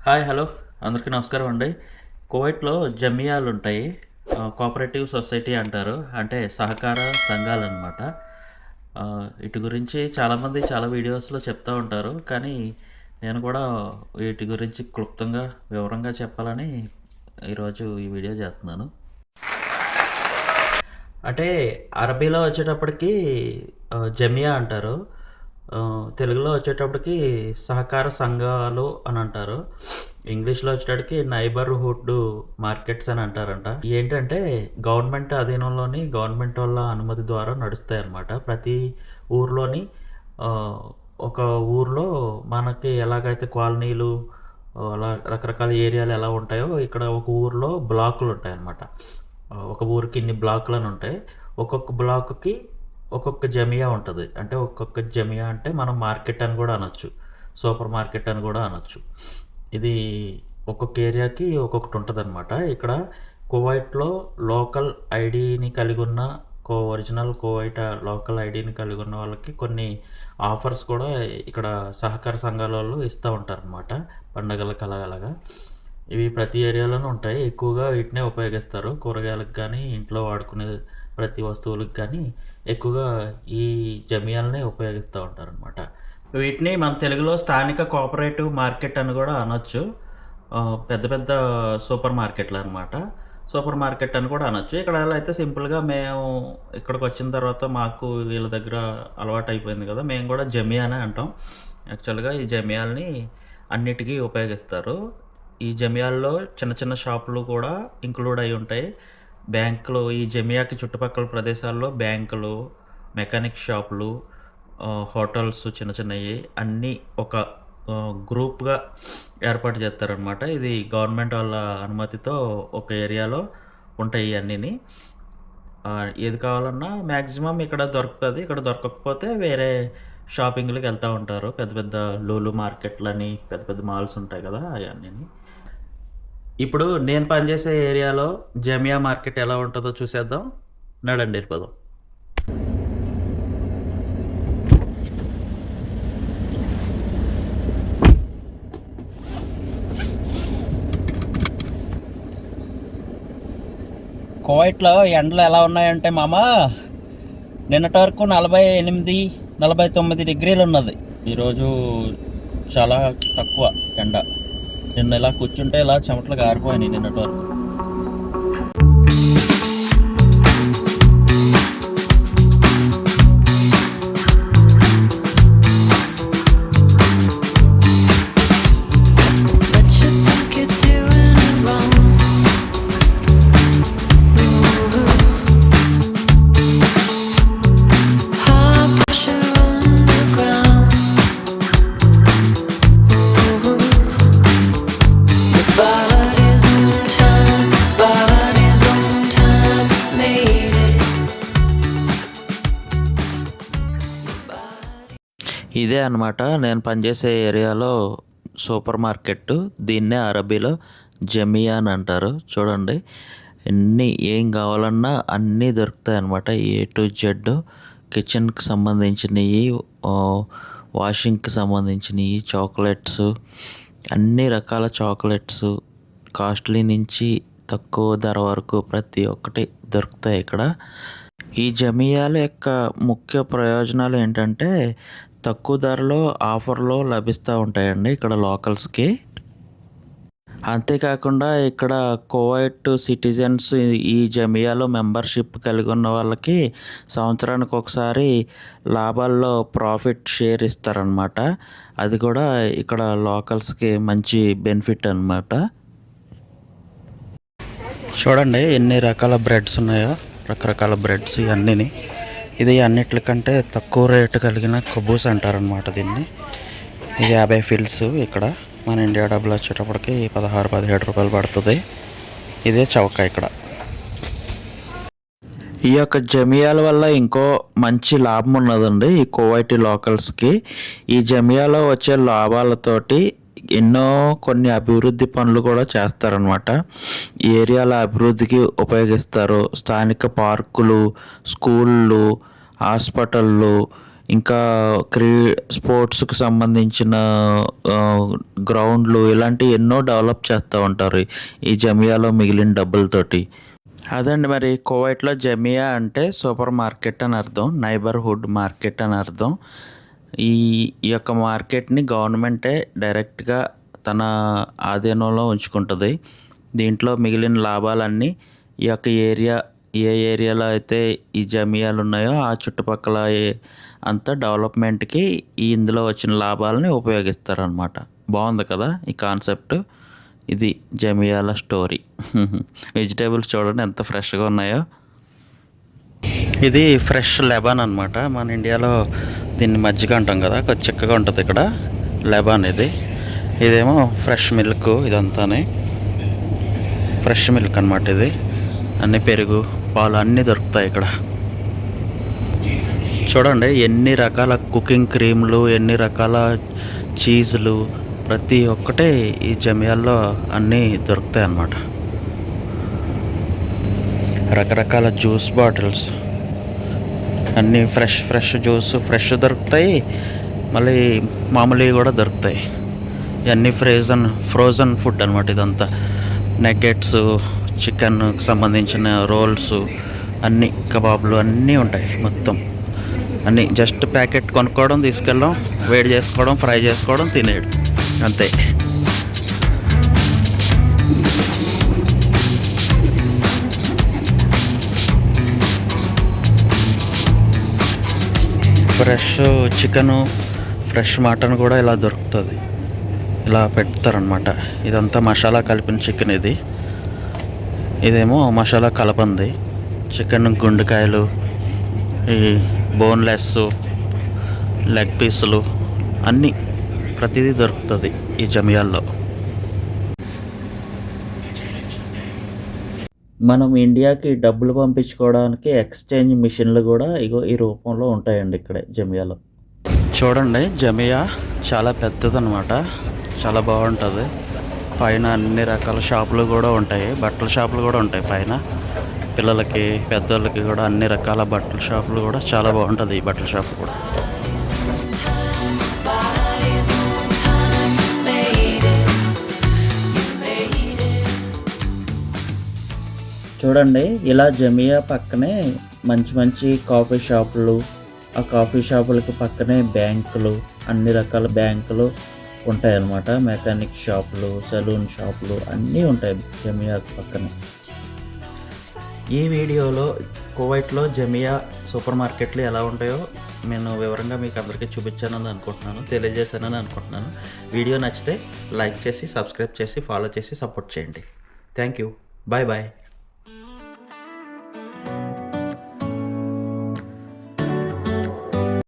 Hi hello అందరికీ నమస్కారం అండి. కువైట్లో జమియాలు ఉంటాయి. కోఆపరేటివ్ సొసైటీ అంటారు. అంటే సహకార సంఘాలన్నమాట. వీటి గురించి చాలామంది చాలా వీడియోస్‌లో చెప్తా ఉంటారు. కానీ నేను కూడా వీటి గురించి క్లుప్తంగా, వివరంగా చెప్పాలని ఈరోజు ఈ వీడియో చేస్తున్నాను. అంటే అరబీలో వచ్చేటప్పటికి జమియా అంటారు. తెలుగులో వచ్చేటప్పటికి సహకార సంఘాలు అని అంటారు. ఇంగ్లీష్‌లో వచ్చేటప్పటికి నైబర్‌హుడ్ మార్కెట్స్ అని అంటారంట. ఏంటంటే గవర్నమెంట్ అధీనంలోని గవర్నమెంట్ వాళ్ళ అనుమతి ద్వారా నడుస్తాయన్నమాట. ప్రతి ఊర్లోని ఆహ్, ఒక ఊర్లో మనకి ఎలాగైతే కాలనీలు అలా రకరకాల ఏరియాలు ఎలా ఉంటాయో ఇక్కడ ఒక ఊర్లో బ్లాకులు ఉంటాయన్నమాట. ఒక ఊరికి ఇన్ని బ్లాకులని ఉంటాయి. ఒక్కొక్క బ్లాక్‌కి ఒక్కొక్క జమియా ఉంటది. అంటే ఒక్కొక్క జమియా అంటే మనం మార్కెట్ అని గూడా అనొచ్చు. సూపర్ మార్కెట్ అని గూడా అనొచ్చు. ఇది ఒక్కొక్క ఏరియాకి ఒక్కొక్కటి ఉంటదనమాట. ఇక్కడ కువైట్‌లో లోకల్ ఐడీని కలిగున్న ఒరిజినల్ కువైట్ లోకల్ ఐడీని కలిగున్న వాళ్ళకి కొన్ని ఆఫర్స్ కూడా ఇక్కడ సహకార సంఘాలోళ్ళు ఇస్తా ఉంటారనమాట. పండగలకు అలాగా. ఇవి ప్రతి ఏరియాలోనూ ఉంటాయి. ఎక్కువగా వీటినే ఉపయోగిస్తారు. కూరగాయలకు గానీ, ఇంట్లో వాడుకునే ప్రతి వస్తువులకు గానీ ఎక్కువగా ఈ జమియాలనే ఉపయోగిస్తూ ఉంటారనమాట. వీటిని మన తెలుగులో స్థానిక కోఆపరేటివ్ మార్కెట్ అని గూడా అనొచ్చు. పెద్ద పెద్ద సూపర్ మార్కెట్‌లనమాట. సూపర్ మార్కెట్ అని కూడా అనొచ్చు. ఇక్కడ ఎలా అయితే సింపుల్‌గా మేము ఇక్కడికొచ్చిన తర్వాత మాకు వీళ్ళ దగ్గర అలవాటయిపోయింది గదా! మేము గూడా జమియా అనే అంటాం. యాక్చువల్‌గా ఈ జమియాలని అన్నిటికీ ఉపయోగిస్తారు. ఈ జమియాల్లో చిన్న చిన్న షాపులు కూడా ఇంక్లూడ్ అయ్యి ఉంటాయి. బ్యాంకులు ఈ జమియాకి చుట్టుపక్కల ప్రదేశాల్లో బ్యాంకులు, మెకానిక్ షాపులు, హోటల్స్ చిన్న చిన్నయి అన్నీ ఒక గ్రూప్‌గా ఏర్పాటు చేస్తారనమాట. ఇది గవర్నమెంట్ వాళ్ళ అనుమతితో ఒక ఏరియాలో ఉంటాయి ఇయన్నీని. ఏది కావాలన్నా మాక్సిమం ఇక్కడ దొరుకుతది. ఇక్కడ దొరకకపోతే వేరే షాపింగ్‌లకెళ్తా ఉంటారు. పెద్ద పెద్ద లూలు మార్కెట్‌లని పెద్ద పెద్ద మాల్స్ ఉంటాయి గదా! అయన్నీని. ఇప్పుడు నేను పనిచేసే ఏరియాలో జమియా మార్కెట్ ఎలా ఉంటదో చూసేద్దాం. నడండి ఎళ్ళిపోదాం. కువైట్‌లో ఎండలు ఎలా ఉన్నాయంటే మామ, నిన్నటి వరకు 48, 49 డిగ్రీలు ఉన్నది. ఈరోజు చాలా తక్కువ ఎండ. నిన్న ఇలా కూర్చుంటే ఇలా చెమటలు గారిపోయినాయి నిన్నటి వరకు. ఇదే అనమాట నేను పనిచేసే ఏరియాలో సూపర్ మార్కెట్. దీన్నే అరబీలో జమియా అని అంటారు. చూడండి ఏం కావాలన్నా అన్నీ దొరుకుతాయన్నమాట. ఏ టు జెడ్ కిచెన్‌కి సంబంధించినయి, వాషింగ్‌కి సంబంధించినయి, చాక్లెట్స్, అన్ని రకాల చాక్లెట్స్ కాస్ట్లీ నుంచి తక్కువ ధర వరకు ప్రతి ఒక్కటి దొరుకుతాయి ఇక్కడ. ఈ జమియాల యొక్క ముఖ్య ప్రయోజనాలు ఏంటంటే తక్కువ ధరలో ఆఫర్‌లో లభిస్తూ ఉంటాయండి ఇక్కడ లోకల్స్‌కి. అంతేకాకుండా ఇక్కడ కువైట్ సిటిజన్స్ ఈ జమియాలో మెంబర్‌షిప్ కలిగి ఉన్న వాళ్ళకి సంవత్సరానికి ఒకసారి లాభాల్లో ప్రాఫిట్ షేర్ ఇస్తారనమాట. అది కూడా ఇక్కడ లోకల్స్‌కి మంచి బెనిఫిట్ అనమాట. చూడండి ఎన్ని రకాల బ్రెడ్స్ ఉన్నాయో, రకరకాల బ్రెడ్స్ ఇవన్నీని. ఇది అన్నిట్లకంటే తక్కువ రేటు కలిగిన కబూస్ అంటారనమాట దీన్ని. ఇది 50 ఫిల్స్. ఇక్కడ మన ఇండియా డబ్బులు వచ్చేటప్పటికి 16, 17 రూపాయలు పడుతుంది. ఇదే చౌక ఇక్కడ. ఈ యొక్క జమియాల వల్ల ఇంకో మంచి లాభం ఉన్నదండి ఈ కువైటీ లోకల్స్‌కి. ఈ జమియాలో వచ్చే లాభాలతోటి కొన్ని అభివృద్ధి పనులు కూడా చేస్తారనమాట. ఈ ఏరియాల అభివృద్ధికి ఉపయోగిస్తారు. స్థానిక పార్కులు, స్కూళ్ళు, హాస్పిటళ్ళు ఇంకా స్పోర్ట్స్కి సంబంధించిన గ్రౌండ్లు ఇలాంటి ఎన్నో డెవలప్ చేస్తూ ఉంటారు ఈ జమియాలో మిగిలిన డబ్బులతోటి. అదండి, మరి కువైట్లో జమియా అంటే సూపర్ మార్కెట్ అని అర్థం, నైబర్హుడ్ మార్కెట్ అని అర్థం. ఈ ఈ యొక్క మార్కెట్ని గవర్నమెంటే డైరెక్ట్గా తన ఆధీనంలో ఉంచుకుంటుంది. దీంట్లో మిగిలిన లాభాలన్నీ ఈ యొక్క ఏ ఏరియాలో అయితే ఈ జమియాలు ఉన్నాయో ఆ చుట్టుపక్కల అంతా డెవలప్మెంట్కి ఇందులో వచ్చిన లాభాలని ఉపయోగిస్తారనమాట. బాగుంది కదా ఈ కాన్సెప్ట్. ఇది జమియాల స్టోరీ. వెజిటేబుల్స్ చూడండి ఎంత ఫ్రెష్గా ఉన్నాయో. ఇది ఫ్రెష్ లెబాన్ అనమాట. మన ఇండియాలో దీన్ని మజ్జిగ అంటాం కదా, కొంచెం చిక్కగా ఉంటుంది. ఇక్కడ లెబాన్ ఇదేమో ఫ్రెష్ మిల్క్. ఇదంతానే ఫ్రెష్ మిల్క్ అనమాట. ఇది అన్ని పెరుగు, పాలు అన్నీ దొరుకుతాయి ఇక్కడ. చూడండి ఎన్ని రకాల కుకింగ్ క్రీమ్లు, ఎన్ని రకాల చీజులు, ప్రతి ఒక్కటే ఈ జమియాల్లో అన్నీ దొరుకుతాయి అన్నమాట. రకరకాల జ్యూస్ బాటిల్స్ అన్నీ ఫ్రెష్ జ్యూస్ ఫ్రెష్ దొరుకుతాయి. మళ్ళీ మామూలువి కూడా దొరుకుతాయి. ఇవన్నీ ఫ్రోజన్ ఫుడ్ అనమాట. ఇదంతా నగ్గెట్స్, చికెన్కి సంబంధించిన రోల్స్, అన్నీ కబాబ్లు అన్నీ ఉంటాయి. మొత్తం అన్నీ జస్ట్ ప్యాకెట్ కొనుక్కోవడం, తీసుకెళ్ళడం, వేడి చేసుకోవడం, ఫ్రై చేసుకోవడం, తినేయడం అంతే. ఫ్రెష్ చికెను, ఫ్రెష్ మటన్ కూడా ఇలా దొరుకుతుంది. ఇలా పెడతారనమాట. ఇదంతా మసాలా కలిపిన చికెన్. ఇదేమో మసాలా కలపంది చికెన్. గుండెకాయలు, ఈ బోన్లెస్, లెగ్ పీసులు అన్నీ ప్రతిదీ దొరుకుతుంది ఈ జమియాల్లో. మనం ఇండియాకి డబ్బులు పంపించుకోవడానికి ఎక్స్చేంజ్ మిషన్లు కూడా ఈ రూపంలో ఉంటాయండి ఇక్కడ జమియాలో. చూడండి జమియా చాలా పెద్దదన్నమాట. చాలా బాగుంటుంది. పైన అన్ని రకాల షాపులు కూడా ఉంటాయి. బట్టల షాపులు కూడా ఉంటాయి పైన. పిల్లలకి, పెద్దోళ్ళకి కూడా అన్ని రకాల బట్టల షాపులు కూడా చాలా బాగుంటుంది ఈ బట్టల షాపు కూడా. చూడండి ఇలా జమియా పక్కనే మంచి కాఫీ షాపులు, ఆ కాఫీ షాపులకి పక్కనే బ్యాంకులు, అన్ని రకాల బ్యాంకులు ఉంటాయన్నమాట. మెకానిక్ షాపులు, సెలూన్ షాపులు అన్నీ ఉంటాయి జమియా పక్కనే. ఈ వీడియోలో కువైట్లో జమియా సూపర్ మార్కెట్లు ఎలా ఉంటాయో నేను వివరంగా మీకు అందరికీ చూపించానని అనుకుంటున్నాను, తెలియజేశానని అనుకుంటున్నాను. వీడియో నచ్చితే లైక్ చేసి, సబ్స్క్రైబ్ చేసి, ఫాలో చేసి సపోర్ట్ చేయండి. Thank you. Bye bye.